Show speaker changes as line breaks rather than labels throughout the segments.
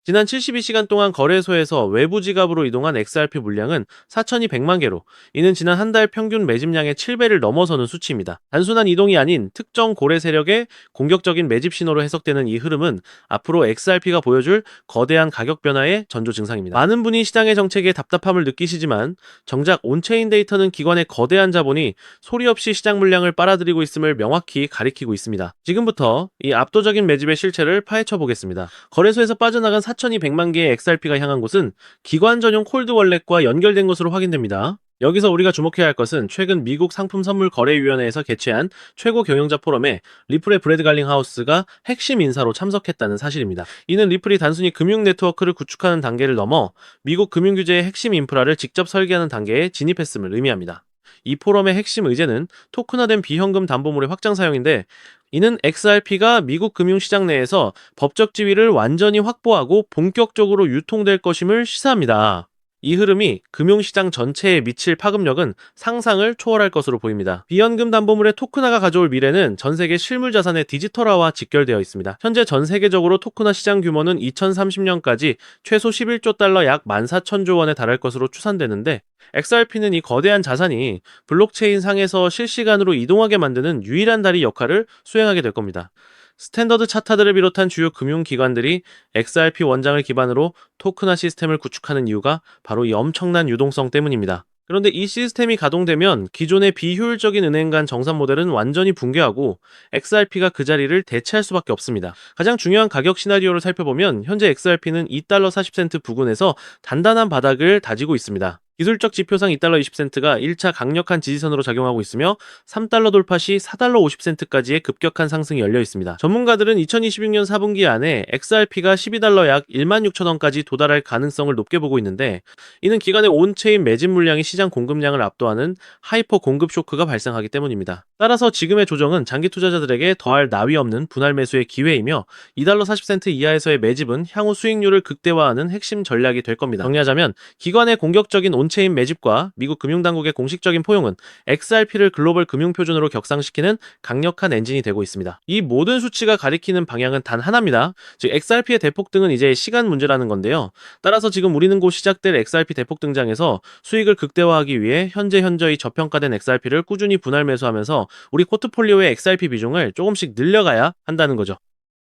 지난 72시간 동안 거래소에서 외부 지갑으로 이동한 XRP 물량은 4,200만 개로, 이는 지난 한 달 평균 매집량의 7배를 넘어서는 수치입니다. 단순한 이동이 아닌 특정 고래 세력의 공격적인 매집 신호로 해석되는 이 흐름은 앞으로 XRP가 보여줄 거대한 가격 변화의 전조 증상입니다. 많은 분이 시장의 정책에 답답함을 느끼시지만 정작 온체인 데이터는 기관의 거대한 자본이 소리 없이 시장 물량을 빨아들이고 있음을 명확히 가리키고 있습니다. 지금부터 이 압도적인 매집의 실체를 파헤쳐 보겠습니다. 거래소에서 빠져나간 4,200만 개의 XRP가 향한 곳은 기관 전용 콜드 월렛과 연결된 것으로 확인됩니다. 여기서 우리가 주목해야 할 것은 최근 미국 상품선물거래위원회에서 개최한 최고 경영자 포럼에 리플의 브래드 갈링하우스가 핵심 인사로 참석했다는 사실입니다. 이는 리플이 단순히 금융 네트워크를 구축하는 단계를 넘어 미국 금융규제의 핵심 인프라를 직접 설계하는 단계에 진입했음을 의미합니다. 이 포럼의 핵심 의제는 토큰화된 비현금 담보물의 확장 사용인데, 이는 XRP가 미국 금융시장 내에서 법적 지위를 완전히 확보하고 본격적으로 유통될 것임을 시사합니다. 이 흐름이 금융시장 전체에 미칠 파급력은 상상을 초월할 것으로 보입니다. 비현금 담보물의 토큰화가 가져올 미래는 전 세계 실물 자산의 디지털화와 직결되어 있습니다. 현재 전 세계적으로 토큰화 시장 규모는 2030년까지 최소 11조 달러 약 14,000조 원에 달할 것으로 추산되는데, XRP는 이 거대한 자산이 블록체인 상에서 실시간으로 이동하게 만드는 유일한 다리 역할을 수행하게 될 겁니다. 스탠더드 차타들을 비롯한 주요 금융기관들이 XRP 원장을 기반으로 토큰화 시스템을 구축하는 이유가 바로 이 엄청난 유동성 때문입니다. 그런데 이 시스템이 가동되면 기존의 비효율적인 은행 간 정산 모델은 완전히 붕괴하고 XRP가 그 자리를 대체할 수밖에 없습니다. 가장 중요한 가격 시나리오를 살펴보면 현재 XRP는 2달러 40센트 부근에서 단단한 바닥을 다지고 있습니다. 기술적 지표상 2달러 20센트가 1차 강력한 지지선으로 작용하고 있으며 3달러 돌파 시 4달러 50센트까지의 급격한 상승이 열려 있습니다. 전문가들은 2026년 4분기 안에 XRP가 12달러 약 16,000원까지 도달할 가능성을 높게 보고 있는데, 이는 기간의 온체인 매집 물량이 시장 공급량을 압도하는 하이퍼 공급 쇼크가 발생하기 때문입니다. 따라서 지금의 조정은 장기 투자자들에게 더할 나위 없는 분할 매수의 기회이며 2달러 40센트 이하에서의 매집은 향후 수익률을 극대화하는 핵심 전략이 될 겁니다. 정리하자면 기관의 공격적인 온체인 매집과 미국 금융당국의 공식적인 포용은 XRP를 글로벌 금융표준으로 격상시키는 강력한 엔진이 되고 있습니다. 이 모든 수치가 가리키는 방향은 단 하나입니다. 즉 XRP의 대폭등은 이제 시간 문제라는 건데요. 따라서 지금 우리는 곧 시작될 XRP 대폭 등장에서 수익을 극대화하기 위해 현저히 저평가된 XRP를 꾸준히 분할 매수하면서 우리 포트폴리오의 XRP 비중을 조금씩 늘려가야 한다는 거죠.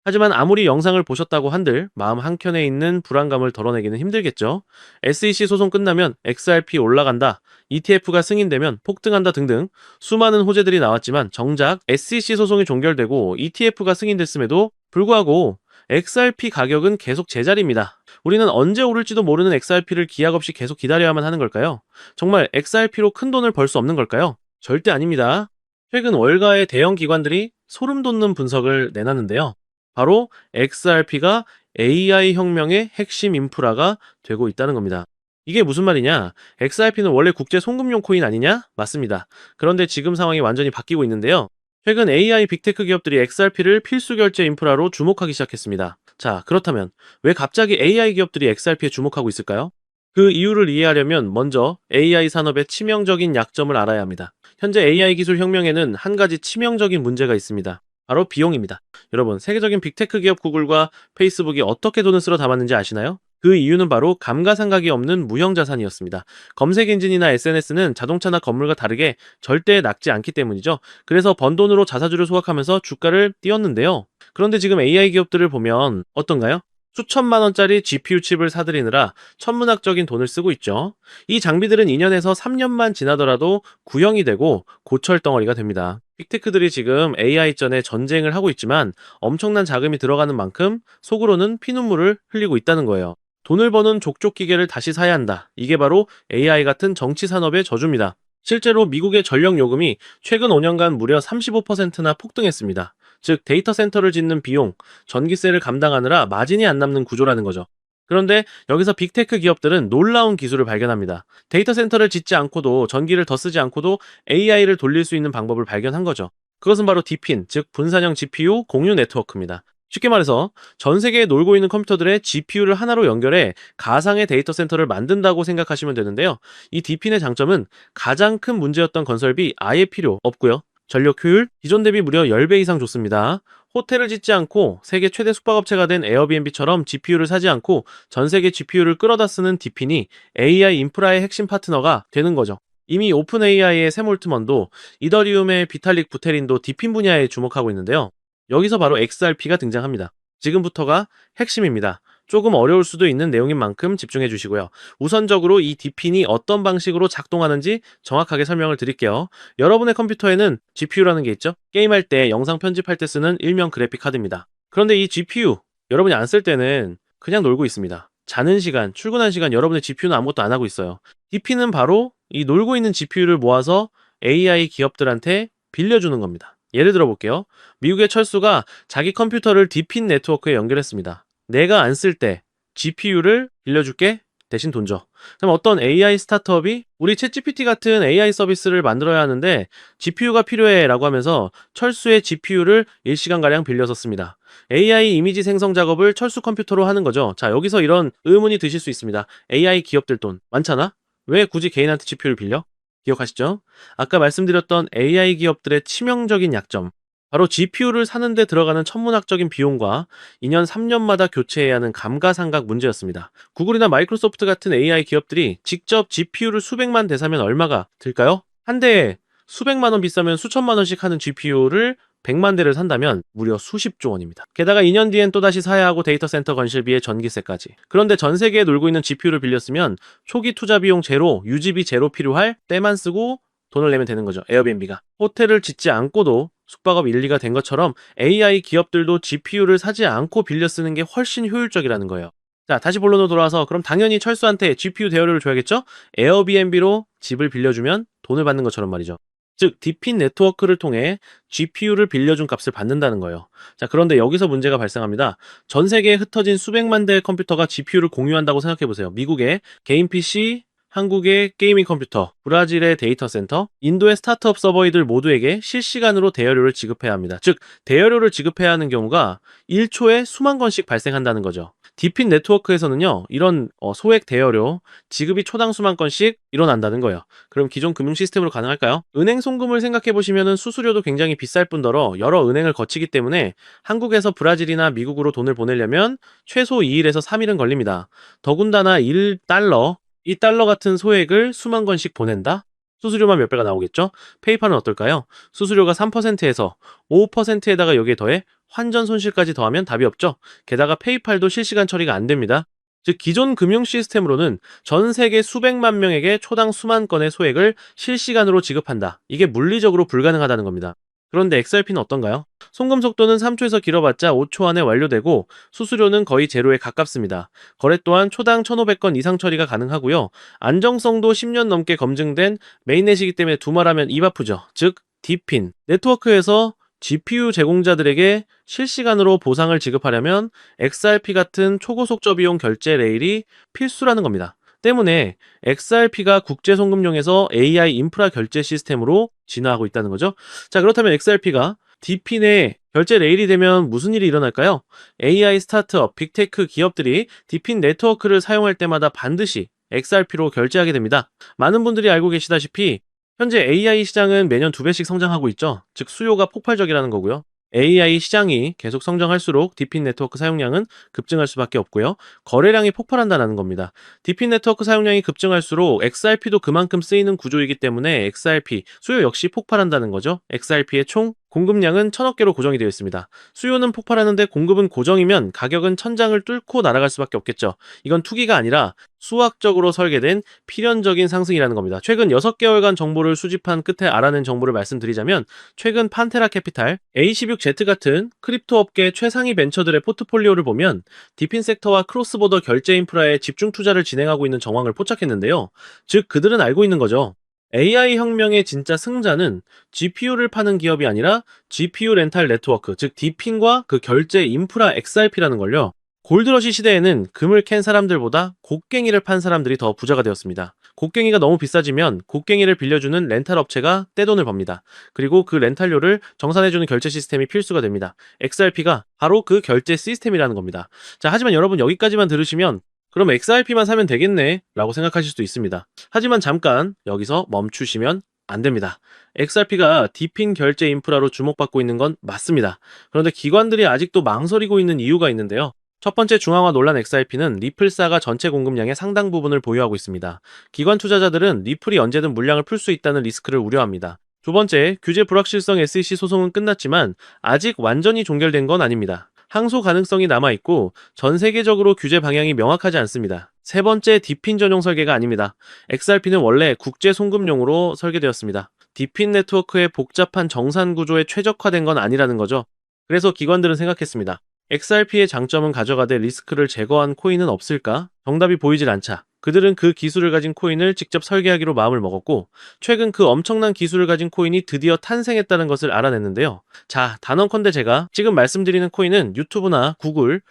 하지만 아무리 영상을 보셨다고 한들 마음 한켠에 있는 불안감을 덜어내기는 힘들겠죠. SEC 소송 끝나면 XRP 올라간다, ETF가 승인되면 폭등한다 등등 수많은 호재들이 나왔지만 정작 SEC 소송이 종결되고 ETF가 승인됐음에도 불구하고 XRP 가격은 계속 제자리입니다. 우리는 언제 오를지도 모르는 XRP를 기약 없이 계속 기다려야만 하는 걸까요? 정말 XRP로 큰 돈을 벌 수 없는 걸까요? 절대 아닙니다. 최근 월가의 대형 기관들이 소름 돋는 분석을 내놨는데요. 바로 XRP가 AI 혁명의 핵심 인프라가 되고 있다는 겁니다. 이게 무슨 말이냐? XRP는 원래 국제 송금용 코인 아니냐? 맞습니다. 그런데 지금 상황이 완전히 바뀌고 있는데요. 최근 AI 빅테크 기업들이 XRP를 필수 결제 인프라로 주목하기 시작했습니다. 자, 그렇다면 왜 갑자기 AI 기업들이 XRP에 주목하고 있을까요? 그 이유를 이해하려면 먼저 AI 산업의 치명적인 약점을 알아야 합니다. 현재 AI 기술 혁명에는 한 가지 치명적인 문제가 있습니다. 바로 비용입니다. 여러분, 세계적인 빅테크 기업 구글과 페이스북이 어떻게 돈을 쓸어 담았는지 아시나요? 그 이유는 바로 감가상각이 없는 무형자산이었습니다. 검색 엔진이나 SNS는 자동차나 건물과 다르게 절대 낙지 않기 때문이죠. 그래서 번 돈으로 자사주를 소각하면서 주가를 띄웠는데요. 그런데 지금 AI 기업들을 보면 어떤가요? 수천만 원짜리 GPU 칩을 사들이느라 천문학적인 돈을 쓰고 있죠. 이 장비들은 2년에서 3년만 지나더라도 구형이 되고 고철 덩어리가 됩니다. 빅테크들이 지금 AI전에 전쟁을 하고 있지만 엄청난 자금이 들어가는 만큼 속으로는 피눈물을 흘리고 있다는 거예요. 돈을 버는 족족 기계를 다시 사야 한다. 이게 바로 AI 같은 정치 산업의 저주입니다. 실제로 미국의 전력 요금이 최근 5년간 무려 35%나 폭등했습니다. 즉 데이터 센터를 짓는 비용, 전기세를 감당하느라 마진이 안 남는 구조라는 거죠. 그런데 여기서 빅테크 기업들은 놀라운 기술을 발견합니다. 데이터 센터를 짓지 않고도, 전기를 더 쓰지 않고도 AI를 돌릴 수 있는 방법을 발견한 거죠. 그것은 바로 디핀, 즉 분산형 GPU 공유 네트워크입니다. 쉽게 말해서 전 세계에 놀고 있는 컴퓨터들의 GPU를 하나로 연결해 가상의 데이터 센터를 만든다고 생각하시면 되는데요. 이 디핀의 장점은 가장 큰 문제였던 건설비 아예 필요 없고요. 전력 효율 기존 대비 무려 10배 이상 좋습니다. 호텔을 짓지 않고 세계 최대 숙박업체가 된 에어비앤비처럼 GPU를 사지 않고 전 세계 GPU를 끌어다 쓰는 디핀이 AI 인프라의 핵심 파트너가 되는 거죠. 이미 오픈 AI의 샘 올트먼도 이더리움의 비탈릭 부테린도 디핀 분야에 주목하고 있는데요. 여기서 바로 XRP가 등장합니다. 지금부터가 핵심입니다. 조금 어려울 수도 있는 내용인 만큼 집중해 주시고요. 우선적으로 이 디핀이 어떤 방식으로 작동하는지 정확하게 설명을 드릴게요. 여러분의 컴퓨터에는 GPU라는 게 있죠? 게임할 때, 영상 편집할 때 쓰는 일명 그래픽 카드입니다. 그런데 이 GPU, 여러분이 안 쓸 때는 그냥 놀고 있습니다. 자는 시간, 출근한 시간 여러분의 GPU는 아무것도 안 하고 있어요. 디핀은 바로 이 놀고 있는 GPU를 모아서 AI 기업들한테 빌려주는 겁니다. 예를 들어 볼게요. 미국의 철수가 자기 컴퓨터를 디핀 네트워크에 연결했습니다. 내가 안 쓸 때 GPU를 빌려줄게 대신 돈 줘. 그럼 어떤 AI 스타트업이 우리 챗GPT 같은 AI 서비스를 만들어야 하는데 GPU가 필요해 라고 하면서 철수의 GPU를 일시간가량 빌려서 씁니다. AI 이미지 생성 작업을 철수 컴퓨터로 하는 거죠. 자, 여기서 이런 의문이 드실 수 있습니다. AI 기업들 돈 많잖아? 왜 굳이 개인한테 GPU를 빌려? 기억하시죠? 아까 말씀드렸던 AI 기업들의 치명적인 약점. 바로 GPU를 사는데 들어가는 천문학적인 비용과 2년, 3년마다 교체해야 하는 감가상각 문제였습니다. 구글이나 마이크로소프트 같은 AI 기업들이 직접 GPU를 수백만 대 사면 얼마가 들까요? 한 대에 수백만 원 비싸면 수천만 원씩 하는 GPU를 100만 대를 산다면 무려 수십조 원입니다. 게다가 2년 뒤엔 또다시 사야 하고 데이터 센터 건설비에 전기세까지. 그런데 전 세계에 놀고 있는 GPU를 빌렸으면 초기 투자 비용 제로, 유지비 제로 필요할 때만 쓰고 돈을 내면 되는 거죠. 에어비앤비가. 호텔을 짓지 않고도 숙박업 1, 2가 된 것처럼 AI 기업들도 GPU를 사지 않고 빌려 쓰는 게 훨씬 효율적이라는 거예요. 자, 다시 본론으로 돌아와서 그럼 당연히 철수한테 GPU 대여료를 줘야겠죠? 에어비앤비로 집을 빌려주면 돈을 받는 것처럼 말이죠. 즉, 디핀 네트워크를 통해 GPU를 빌려준 값을 받는다는 거예요. 자, 그런데 여기서 문제가 발생합니다. 전 세계에 흩어진 수백만 대의 컴퓨터가 GPU를 공유한다고 생각해보세요. 미국의 개인 PC, 한국의 게이밍 컴퓨터, 브라질의 데이터 센터, 인도의 스타트업 서버이들 모두에게 실시간으로 대여료를 지급해야 합니다. 즉, 대여료를 지급해야 하는 경우가 1초에 수만 건씩 발생한다는 거죠. 디핀 네트워크에서는요, 이런 소액 대여료, 지급이 초당 수만 건씩 일어난다는 거예요. 그럼 기존 금융 시스템으로 가능할까요? 은행 송금을 생각해보시면 수수료도 굉장히 비쌀 뿐더러 여러 은행을 거치기 때문에 한국에서 브라질이나 미국으로 돈을 보내려면 최소 2일에서 3일은 걸립니다. 더군다나 1달러, 이 달러 같은 소액을 수만 건씩 보낸다? 수수료만 몇 배가 나오겠죠? 페이팔은 어떨까요? 수수료가 3%에서 5%에다가 여기에 더해 환전 손실까지 더하면 답이 없죠? 게다가 페이팔도 실시간 처리가 안 됩니다. 즉, 기존 금융 시스템으로는 전 세계 수백만 명에게 초당 수만 건의 소액을 실시간으로 지급한다. 이게 물리적으로 불가능하다는 겁니다. 그런데 XRP는 어떤가요? 송금 속도는 3초에서 길어봤자 5초 안에 완료되고 수수료는 거의 제로에 가깝습니다. 거래 또한 초당 1,500건 이상 처리가 가능하고요. 안정성도 10년 넘게 검증된 메인넷이기 때문에 두말하면 입 아프죠. 즉, 디핀. 네트워크에서 GPU 제공자들에게 실시간으로 보상을 지급하려면 XRP 같은 초고속저 비용 결제 레일이 필수라는 겁니다. 때문에 XRP가 국제송금용에서 AI 인프라 결제 시스템으로 진화하고 있다는 거죠. 자, 그렇다면 XRP가 디핀의 결제 레일이 되면 무슨 일이 일어날까요? AI 스타트업, 빅테크 기업들이 디핀 네트워크를 사용할 때마다 반드시 XRP로 결제하게 됩니다. 많은 분들이 알고 계시다시피 현재 AI 시장은 매년 2배씩 성장하고 있죠. 즉, 수요가 폭발적이라는 거고요. AI 시장이 계속 성장할수록 디핀 네트워크 사용량은 급증할 수밖에 없고요. 거래량이 폭발한다는 겁니다. 디핀 네트워크 사용량이 급증할수록 XRP도 그만큼 쓰이는 구조이기 때문에 XRP 수요 역시 폭발한다는 거죠. XRP의 총 공급량은 1,000억 개로 고정이 되어 있습니다. 수요는 폭발하는데 공급은 고정이면 가격은 천장을 뚫고 날아갈 수밖에 없겠죠. 이건 투기가 아니라 수학적으로 설계된 필연적인 상승이라는 겁니다. 최근 6개월간 정보를 수집한 끝에 알아낸 정보를 말씀드리자면 최근 판테라 캐피탈, A16Z 같은 크립토 업계 최상위 벤처들의 포트폴리오를 보면 디핀 섹터와 크로스보더 결제 인프라에 집중 투자를 진행하고 있는 정황을 포착했는데요. 즉, 그들은 알고 있는 거죠. AI 혁명의 진짜 승자는 GPU를 파는 기업이 아니라 GPU 렌탈 네트워크, 즉 디핀과 그 결제 인프라 XRP라는 걸요. 골드러시 시대에는 금을 캔 사람들보다 곡괭이를 판 사람들이 더 부자가 되었습니다. 곡괭이가 너무 비싸지면 곡괭이를 빌려주는 렌탈 업체가 떼돈을 법니다. 그리고 그 렌탈료를 정산해주는 결제 시스템이 필수가 됩니다. XRP가 바로 그 결제 시스템이라는 겁니다. 자, 하지만 여러분 여기까지만 들으시면 그럼 XRP만 사면 되겠네 라고 생각하실 수도 있습니다. 하지만 잠깐 여기서 멈추시면 안 됩니다. XRP가 디핀 결제 인프라로 주목받고 있는 건 맞습니다. 그런데 기관들이 아직도 망설이고 있는 이유가 있는데요. 첫 번째 중앙화 논란 XRP는 리플사가 전체 공급량의 상당 부분을 보유하고 있습니다. 기관 투자자들은 리플이 언제든 물량을 풀 수 있다는 리스크를 우려합니다. 두 번째, 규제 불확실성 SEC 소송은 끝났지만 아직 완전히 종결된 건 아닙니다. 항소 가능성이 남아있고 전 세계적으로 규제 방향이 명확하지 않습니다. 세 번째, 디핀 전용 설계가 아닙니다. XRP는 원래 국제 송금용으로 설계되었습니다. 디핀 네트워크의 복잡한 정산 구조에 최적화된 건 아니라는 거죠. 그래서 기관들은 생각했습니다. XRP의 장점은 가져가되 리스크를 제거한 코인은 없을까? 정답이 보이질 않자 그들은 그 기술을 가진 코인을 직접 설계하기로 마음을 먹었고, 최근 그 엄청난 기술을 가진 코인이 드디어 탄생했다는 것을 알아냈는데요. 자, 단언컨대 제가 지금 말씀드리는 코인은 유튜브나 구글,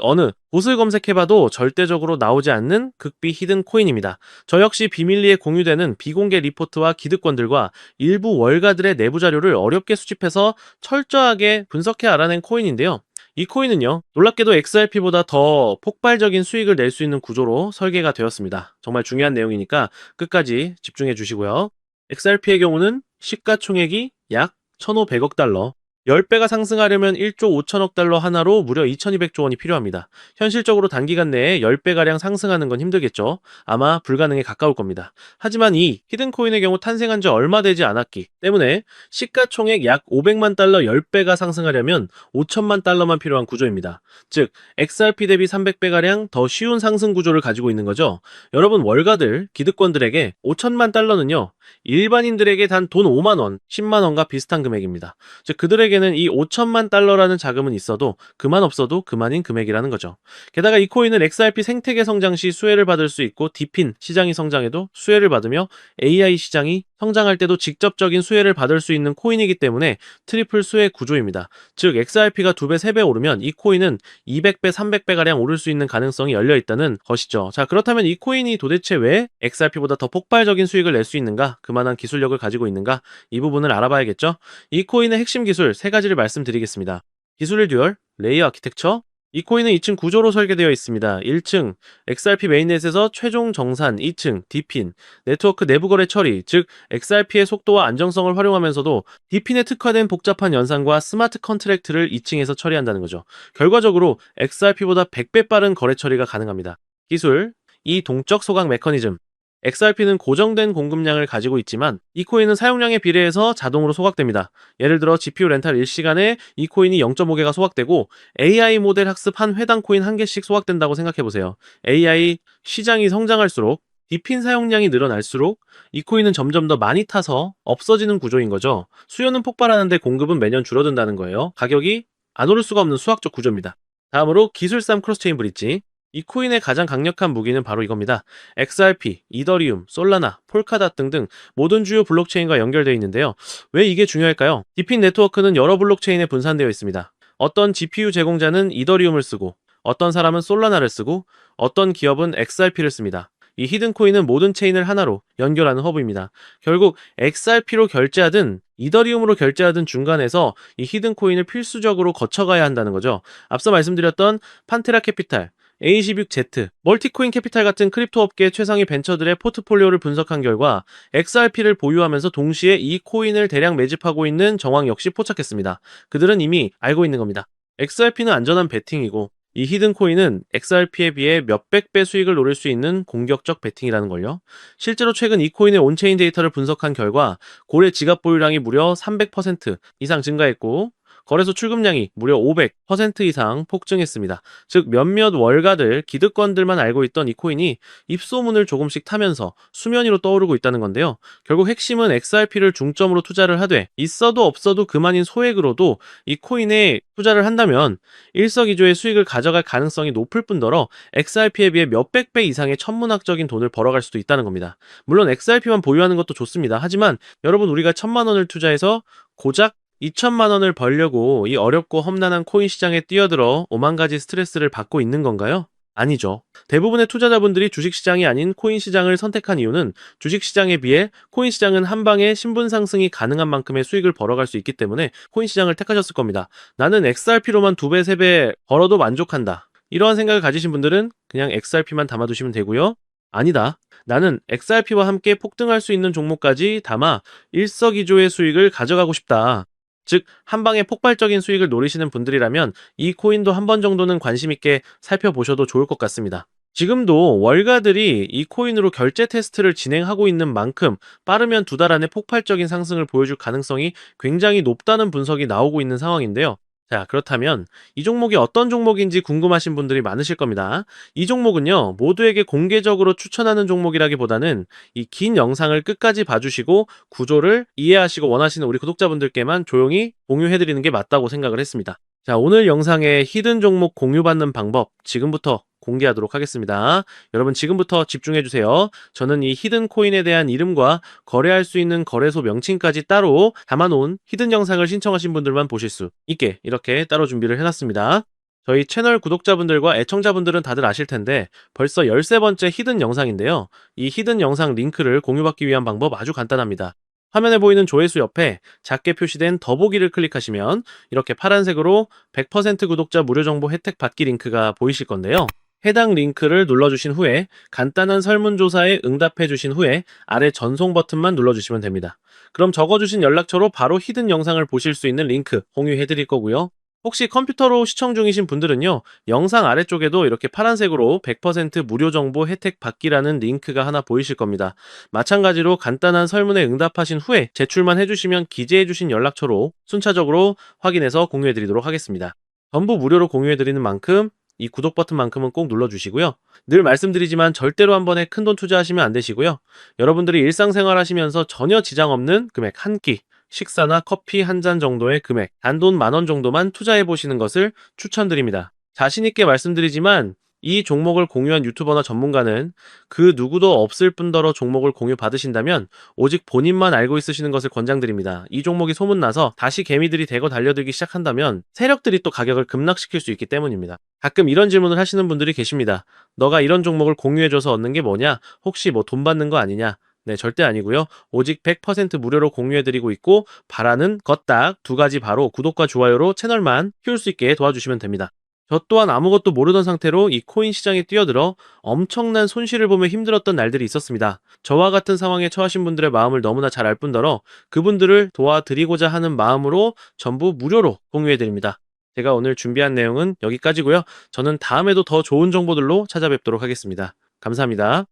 어느 곳을 검색해봐도 절대적으로 나오지 않는 극비 히든 코인입니다. 저 역시 비밀리에 공유되는 비공개 리포트와 기득권들과 일부 월가들의 내부 자료를 어렵게 수집해서 철저하게 분석해 알아낸 코인인데요. 이 코인은요, 놀랍게도 XRP보다 더 폭발적인 수익을 낼 수 있는 구조로 설계가 되었습니다. 정말 중요한 내용이니까 끝까지 집중해 주시고요. XRP의 경우는 시가총액이 약 1,500억 달러, 10배가 상승하려면 1조 5천억 달러 하나로 무려 2,200조 원이 필요합니다. 현실적으로 단기간 내에 10배가량 상승하는 건 힘들겠죠. 아마 불가능에 가까울 겁니다. 하지만 이 히든코인의 경우 탄생한 지 얼마 되지 않았기 때문에 시가총액 약 500만 달러 10배가 상승하려면 5천만 달러만 필요한 구조입니다. 즉, XRP 대비 300배가량 더 쉬운 상승 구조를 가지고 있는 거죠. 여러분, 월가들, 기득권들에게 5천만 달러는요, 일반인들에게 단 돈 5만 원, 10만 원과 비슷한 금액입니다. 즉, 그들에게는 이 5천만 달러라는 자금은 있어도 그만 없어도 그만인 금액이라는 거죠. 게다가 이 코인은 XRP 생태계 성장 시 수혜를 받을 수 있고, 디핀 시장이 성장해도 수혜를 받으며 AI 시장이 성장할 때도 직접적인 수혜를 받을 수 있는 코인이기 때문에 트리플 수혜 구조입니다. 즉, XRP가 2배, 3배 오르면 이 코인은 200배, 300배가량 오를 수 있는 가능성이 열려 있다는 것이죠. 자, 그렇다면 이 코인이 도대체 왜 XRP보다 더 폭발적인 수익을 낼 수 있는가? 그만한 기술력을 가지고 있는가? 이 부분을 알아봐야겠죠? 이 코인의 핵심 기술 3가지를 말씀드리겠습니다. 기술 듀얼, 레이어 아키텍처. 이 코인은 2층 구조로 설계되어 있습니다. 1층, XRP 메인넷에서 최종 정산, 2층, 디핀, 네트워크 내부 거래 처리, 즉 XRP의 속도와 안정성을 활용하면서도 디핀에 특화된 복잡한 연산과 스마트 컨트랙트를 2층에서 처리한다는 거죠. 결과적으로 XRP보다 100배 빠른 거래 처리가 가능합니다. 기술, 이 동적 소각 메커니즘. XRP는 고정된 공급량을 가지고 있지만 이 코인은 사용량에 비례해서 자동으로 소각됩니다. 예를 들어 GPU 렌탈 1시간에 이 코인이 0.5개가 소각되고 AI 모델 학습 한 회당 코인 1개씩 소각된다고 생각해보세요. AI 시장이 성장할수록 디핀 사용량이 늘어날수록 이 코인은 점점 더 많이 타서 없어지는 구조인 거죠. 수요는 폭발하는데 공급은 매년 줄어든다는 거예요. 가격이 안 오를 수가 없는 수학적 구조입니다. 다음으로 기술싸움 크로스체인 브릿지. 이 코인의 가장 강력한 무기는 바로 이겁니다. XRP, 이더리움, 솔라나, 폴카닷 등등 모든 주요 블록체인과 연결되어 있는데요. 왜 이게 중요할까요? 디핀 네트워크는 여러 블록체인에 분산되어 있습니다. 어떤 GPU 제공자는 이더리움을 쓰고, 어떤 사람은 솔라나를 쓰고, 어떤 기업은 XRP를 씁니다. 이 히든코인은 모든 체인을 하나로 연결하는 허브입니다. 결국 XRP로 결제하든 이더리움으로 결제하든 중간에서 이 히든코인을 필수적으로 거쳐가야 한다는 거죠. 앞서 말씀드렸던 판테라 캐피탈, A16Z, 멀티코인 캐피탈 같은 크립토 업계 최상위 벤처들의 포트폴리오를 분석한 결과 XRP를 보유하면서 동시에 이 코인을 대량 매집하고 있는 정황 역시 포착했습니다. 그들은 이미 알고 있는 겁니다. XRP는 안전한 베팅이고 이 히든 코인은 XRP에 비해 몇백 배 수익을 노릴 수 있는 공격적 베팅이라는 걸요. 실제로 최근 이 코인의 온체인 데이터를 분석한 결과 고래 지갑 보유량이 무려 300% 이상 증가했고 거래소 출금량이 무려 500% 이상 폭증했습니다. 즉 몇몇 월가들, 기득권들만 알고 있던 이 코인이 입소문을 조금씩 타면서 수면 위로 떠오르고 있다는 건데요. 결국 핵심은 XRP를 중점으로 투자를 하되 있어도 없어도 그만인 소액으로도 이 코인에 투자를 한다면 일석이조의 수익을 가져갈 가능성이 높을 뿐더러 XRP에 비해 몇백 배 이상의 천문학적인 돈을 벌어갈 수도 있다는 겁니다. 물론 XRP만 보유하는 것도 좋습니다. 하지만 여러분, 우리가 1,000만 원을 투자해서 고작 2천만 원을 벌려고 이 어렵고 험난한 코인 시장에 뛰어들어 오만 가지 스트레스를 받고 있는 건가요? 아니죠. 대부분의 투자자분들이 주식시장이 아닌 코인 시장을 선택한 이유는 주식시장에 비해 코인 시장은 한 방에 신분 상승이 가능한 만큼의 수익을 벌어갈 수 있기 때문에 코인 시장을 택하셨을 겁니다. 나는 XRP로만 2배, 3배 벌어도 만족한다. 이러한 생각을 가지신 분들은 그냥 XRP만 담아두시면 되고요. 아니다. 나는 XRP와 함께 폭등할 수 있는 종목까지 담아 일석이조의 수익을 가져가고 싶다. 즉, 한 방에 폭발적인 수익을 노리시는 분들이라면 이 코인도 한 번 정도는 관심 있게 살펴보셔도 좋을 것 같습니다. 지금도 월가들이 이 코인으로 결제 테스트를 진행하고 있는 만큼 빠르면 두 달 안에 폭발적인 상승을 보여줄 가능성이 굉장히 높다는 분석이 나오고 있는 상황인데요. 자, 그렇다면 이 종목이 어떤 종목인지 궁금하신 분들이 많으실 겁니다. 이 종목은요, 모두에게 공개적으로 추천하는 종목이라기보다는 이 긴 영상을 끝까지 봐주시고 구조를 이해하시고 원하시는 우리 구독자분들께만 조용히 공유해드리는 게 맞다고 생각을 했습니다. 자, 오늘 영상의 히든 종목 공유받는 방법 지금부터 공개하도록 하겠습니다. 여러분 지금부터 집중해주세요. 저는 이 히든 코인에 대한 이름과 거래할 수 있는 거래소 명칭까지 따로 담아놓은 히든 영상을 신청하신 분들만 보실 수 있게 이렇게 따로 준비를 해놨습니다. 저희 채널 구독자분들과 애청자분들은 다들 아실 텐데 벌써 13번째 히든 영상인데요. 이 히든 영상 링크를 공유받기 위한 방법 아주 간단합니다. 화면에 보이는 조회수 옆에 작게 표시된 더보기를 클릭하시면 이렇게 파란색으로 100% 구독자 무료 정보 혜택 받기 링크가 보이실 건데요. 해당 링크를 눌러주신 후에 간단한 설문조사에 응답해주신 후에 아래 전송 버튼만 눌러주시면 됩니다. 그럼 적어주신 연락처로 바로 히든 영상을 보실 수 있는 링크 공유해드릴 거고요. 혹시 컴퓨터로 시청 중이신 분들은요, 영상 아래쪽에도 이렇게 파란색으로 100% 무료 정보 혜택 받기라는 링크가 하나 보이실 겁니다. 마찬가지로 간단한 설문에 응답하신 후에 제출만 해주시면 기재해주신 연락처로 순차적으로 확인해서 공유해드리도록 하겠습니다. 전부 무료로 공유해드리는 만큼 이 구독 버튼만큼은 꼭 눌러주시고요. 늘 말씀드리지만 절대로 한 번에 큰돈 투자하시면 안 되시고요. 여러분들이 일상생활 하시면서 전혀 지장 없는 금액 한 끼, 식사나 커피 한 잔 정도의 금액, 단돈 10,000원 정도만 투자해 보시는 것을 추천드립니다. 자신 있게 말씀드리지만 이 종목을 공유한 유튜버나 전문가는 그 누구도 없을 뿐더러 종목을 공유 받으신다면 오직 본인만 알고 있으시는 것을 권장드립니다. 이 종목이 소문나서 다시 개미들이 대거 달려들기 시작한다면 세력들이 또 가격을 급락시킬 수 있기 때문입니다. 가끔 이런 질문을 하시는 분들이 계십니다. 너가 이런 종목을 공유해줘서 얻는 게 뭐냐? 혹시 뭐 돈 받는 거 아니냐? 네, 절대 아니고요. 오직 100% 무료로 공유해드리고 있고 바라는 것 딱 두 가지, 바로 구독과 좋아요로 채널만 키울 수 있게 도와주시면 됩니다. 저 또한 아무것도 모르던 상태로 이 코인 시장에 뛰어들어 엄청난 손실을 보며 힘들었던 날들이 있었습니다. 저와 같은 상황에 처하신 분들의 마음을 너무나 잘 알 뿐더러 그분들을 도와드리고자 하는 마음으로 전부 무료로 공유해드립니다. 제가 오늘 준비한 내용은 여기까지고요. 저는 다음에도 더 좋은 정보들로 찾아뵙도록 하겠습니다. 감사합니다.